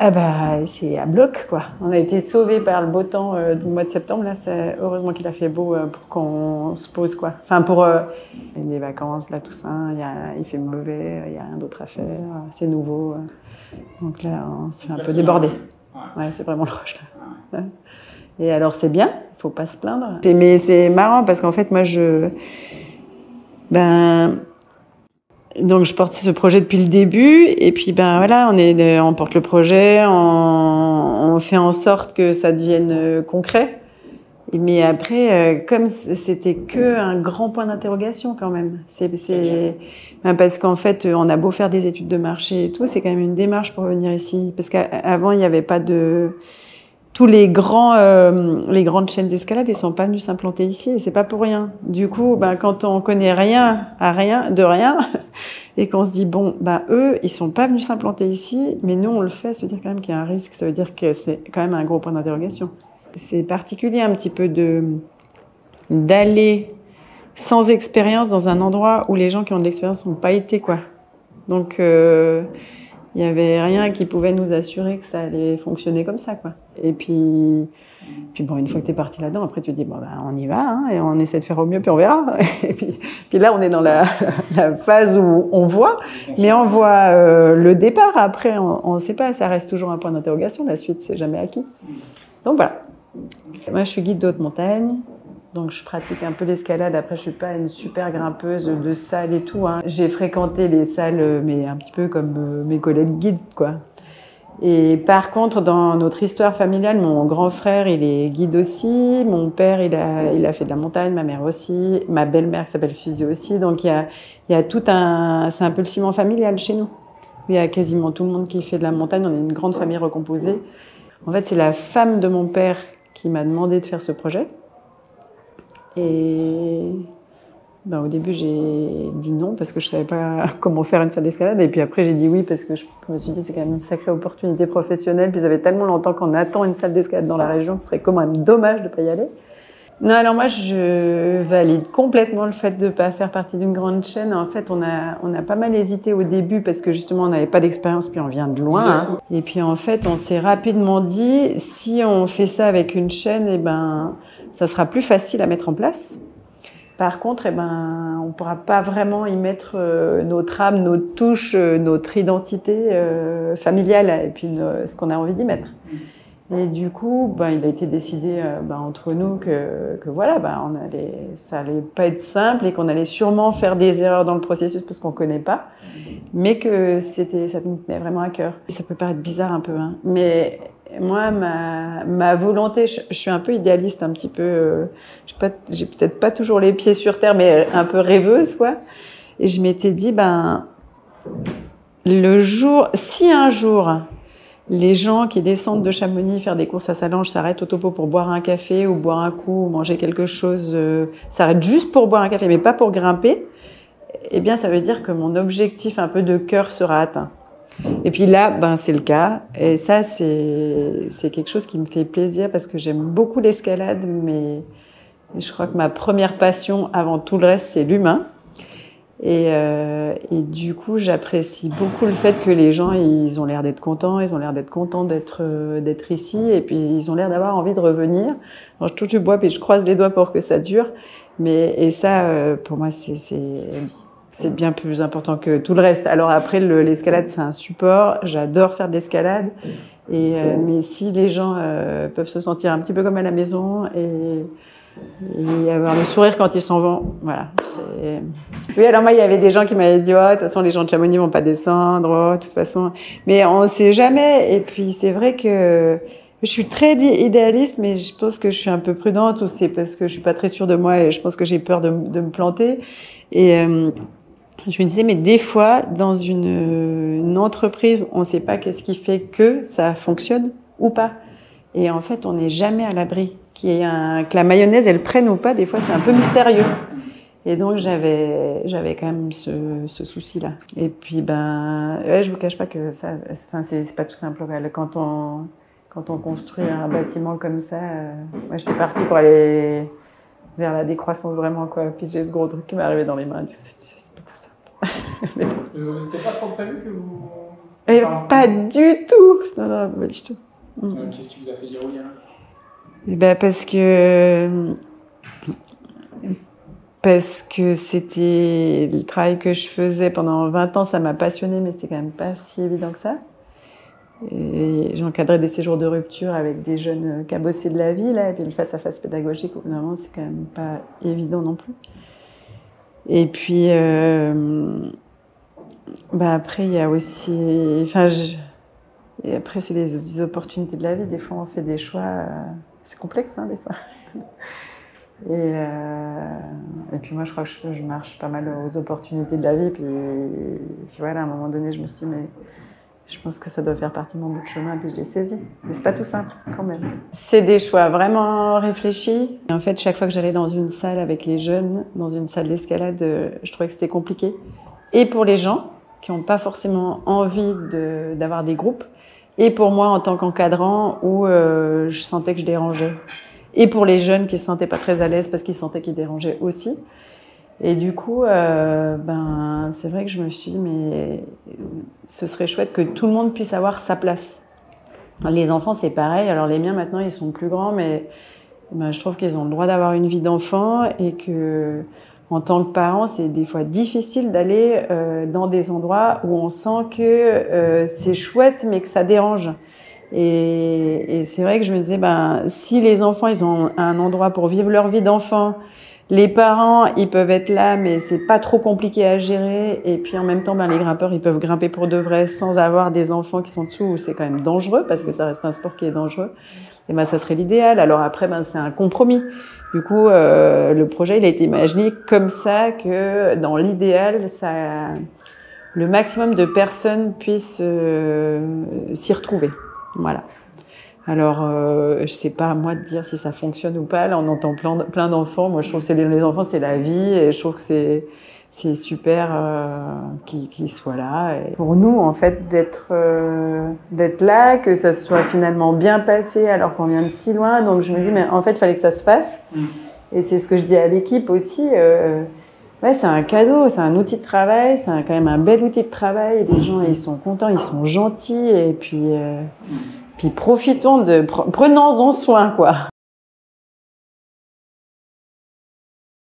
Ah bah, c'est à bloc, quoi. On a été sauvés par le beau temps du mois de septembre. Là, c'est heureusement qu'il a fait beau pour qu'on se pose, quoi. Enfin, pour les vacances, là, tout ça. Il fait mauvais, il n'y a rien d'autre à faire. C'est nouveau. Donc là, on se fait un peu déborder. Ouais, c'est vraiment le rush, là. Ouais. Et alors, c'est bien, il ne faut pas se plaindre. Mais c'est marrant parce qu'en fait, moi, donc je porte ce projet depuis le début et puis voilà, on porte le projet, on fait en sorte que ça devienne concret. Mais après, comme c'était que un grand point d'interrogation quand même, parce qu'en fait, on a beau faire des études de marché et tout, c'est quand même une démarche pour venir ici, parce qu'avant il n'y avait pas de tous les grandes chaînes d'escalade, ils sont pas venus s'implanter ici et c'est pas pour rien. Du coup, quand on connaît rien de rien et qu'on se dit bon, eux, ils sont pas venus s'implanter ici, mais nous on le fait, ça veut dire quand même qu'il y a un risque, ça veut dire que c'est quand même un gros point d'interrogation. C'est particulier un petit peu d'aller sans expérience dans un endroit où les gens qui ont de l'expérience n'ont pas été, quoi. Donc il n'y avait rien qui pouvait nous assurer que ça allait fonctionner comme ça, quoi. Et puis bon, une fois que tu es parti là-dedans, après tu te dis, on y va, hein, et on essaie de faire au mieux, puis on verra. Et puis là, on est dans la phase où on voit, mais on voit le départ. Après, on ne sait pas, ça reste toujours un point d'interrogation. La suite, c'est jamais acquis. Donc voilà. Moi, je suis guide de haute montagne. Donc, je pratique un peu l'escalade. Après, je suis pas une super grimpeuse de salles et tout, hein. J'ai fréquenté les salles, mais un petit peu comme mes collègues guides, quoi. Et par contre, dans notre histoire familiale, mon grand frère, il est guide aussi. Mon père, il a fait de la montagne. Ma mère aussi. Ma belle-mère, qui s'appelle Fusée aussi. Donc, il y a tout c'est un peu le ciment familial chez nous. Il y a quasiment tout le monde qui fait de la montagne. On est une grande famille recomposée. En fait, c'est la femme de mon père qui m'a demandé de faire ce projet. Et au début, j'ai dit non parce que je ne savais pas comment faire une salle d'escalade. Et puis après, j'ai dit oui parce que je me suis dit c'est quand même une sacrée opportunité professionnelle. Puis ça fait tellement longtemps qu'on attend une salle d'escalade dans la région que ce serait quand même dommage de ne pas y aller. Non, alors moi, je valide complètement le fait de ne pas faire partie d'une grande chaîne. En fait, on a pas mal hésité au début parce que justement, on n'avait pas d'expérience, puis on vient de loin, hein. Et puis en fait, on s'est rapidement dit, si on fait ça avec une chaîne, ça sera plus facile à mettre en place. Par contre, on ne pourra pas vraiment y mettre notre âme, notre touche, notre identité familiale et puis ce qu'on a envie d'y mettre. Et du coup, il a été décidé entre nous que voilà, ça allait pas être simple et qu'on allait sûrement faire des erreurs dans le processus parce qu'on connaît pas, mais que ça nous tenait vraiment à cœur. Et ça peut paraître bizarre un peu, hein, mais moi, ma volonté, je suis un peu idéaliste, un petit peu. J'ai peut-être pas toujours les pieds sur terre, mais un peu rêveuse, quoi. Et je m'étais dit, si un jour les gens qui descendent de Chamonix faire des courses à Salange s'arrêtent au topo pour boire un café ou boire un coup ou manger quelque chose, s'arrêtent juste pour boire un café, mais pas pour grimper, eh bien, ça veut dire que mon objectif un peu de cœur sera atteint. Et puis là, c'est le cas. Et ça, c'est quelque chose qui me fait plaisir parce que j'aime beaucoup l'escalade, mais je crois que ma première passion, avant tout le reste, c'est l'humain. Et du coup, j'apprécie beaucoup le fait que les gens, ils ont l'air d'être contents, ils ont l'air d'être contents d'être ici, et puis ils ont l'air d'avoir envie de revenir. Alors, je touche du bois, puis je croise les doigts pour que ça dure. Et ça, pour moi, c'est bien plus important que tout le reste. Alors après, l'escalade, c'est un support. J'adore faire de l'escalade. Mais si les gens peuvent se sentir un petit peu comme à la maison et avoir le sourire quand ils s'en vont, voilà. Oui, alors moi, il y avait des gens qui m'avaient dit, de toute façon, les gens de Chamonix vont pas descendre, de toute façon. Mais on sait jamais. Et puis, c'est vrai que je suis très idéaliste, mais je pense que je suis un peu prudente, ou c'est parce que je suis pas très sûre de moi et je pense que j'ai peur de me planter. Et je me disais, mais des fois, dans une entreprise, on ne sait pas qu'est-ce qui fait que ça fonctionne ou pas. Et en fait, on n'est jamais à l'abri. Que la mayonnaise, elle prenne ou pas, des fois, c'est un peu mystérieux. Et donc, j'avais quand même ce souci-là. Et puis, je vous cache pas que c'est pas tout simple. Quand on construit un bâtiment comme ça, moi, j'étais partie pour aller vers la décroissance vraiment, quoi. Puis j'ai ce gros truc qui m'est arrivé dans les mains. C'est pas tout simple. Mais bon. C'était pas trop prévu que vous Et pas du tout. Non, pas du tout. Qu'est-ce qui vous a fait dire oui, alors? Et ben parce que c'était le travail que je faisais pendant 20 ans, ça m'a passionnée, mais c'était quand même pas si évident que ça. Et j'encadrais des séjours de rupture avec des jeunes cabossés de la vie, là, et puis le face-à-face pédagogique, au bout d'un moment, c'est quand même pas évident non plus. Et puis, après, il y a aussi... Et après, c'est les opportunités de la vie. Des fois, on fait des choix... c'est complexe, hein, des fois. Et puis moi, je crois que je marche pas mal aux opportunités de la vie. Puis voilà, à un moment donné, je me suis dit, mais je pense que ça doit faire partie de mon bout de chemin. Puis je l'ai saisi. Mais c'est pas tout simple, quand même. C'est des choix vraiment réfléchis. Et en fait, chaque fois que j'allais dans une salle avec les jeunes, dans une salle d'escalade, je trouvais que c'était compliqué. Et pour les gens qui n'ont pas forcément envie d'avoir des groupes, et pour moi en tant qu'encadrant où je sentais que je dérangeais. Et pour les jeunes qui se sentaient pas très à l'aise parce qu'ils sentaient qu'ils dérangeaient aussi. Et du coup, c'est vrai que je me suis dit, mais ce serait chouette que tout le monde puisse avoir sa place. Les enfants, c'est pareil. Alors les miens, maintenant, ils sont plus grands, mais je trouve qu'ils ont le droit d'avoir une vie d'enfant et que, en tant que parent, c'est des fois difficile d'aller dans des endroits où on sent que c'est chouette, mais que ça dérange. Et c'est vrai que je me disais, si les enfants, ils ont un endroit pour vivre leur vie d'enfant, les parents, ils peuvent être là, mais c'est pas trop compliqué à gérer. Et puis en même temps, les grimpeurs, ils peuvent grimper pour de vrai sans avoir des enfants qui sont dessous, où c'est quand même dangereux, parce que ça reste un sport qui est dangereux. Et ça serait l'idéal. Alors après, c'est un compromis. Du coup, le projet, il a été imaginé comme ça, que dans l'idéal, le maximum de personnes puissent s'y retrouver. Voilà. Alors, je sais pas à moi de dire si ça fonctionne ou pas. Là, on entend plein d'enfants. Moi, je trouve que les enfants, c'est la vie, et je trouve que c'est super qu'ils soient là. Et pour nous, en fait, d'être là, que ça soit finalement bien passé alors qu'on vient de si loin. Donc, je me dis, mais en fait, il fallait que ça se fasse. Et c'est ce que je dis à l'équipe aussi. C'est un cadeau, c'est un outil de travail, c'est quand même un bel outil de travail. Les gens, ils sont contents, ils sont gentils, et puis profitons prenons-en soin, quoi.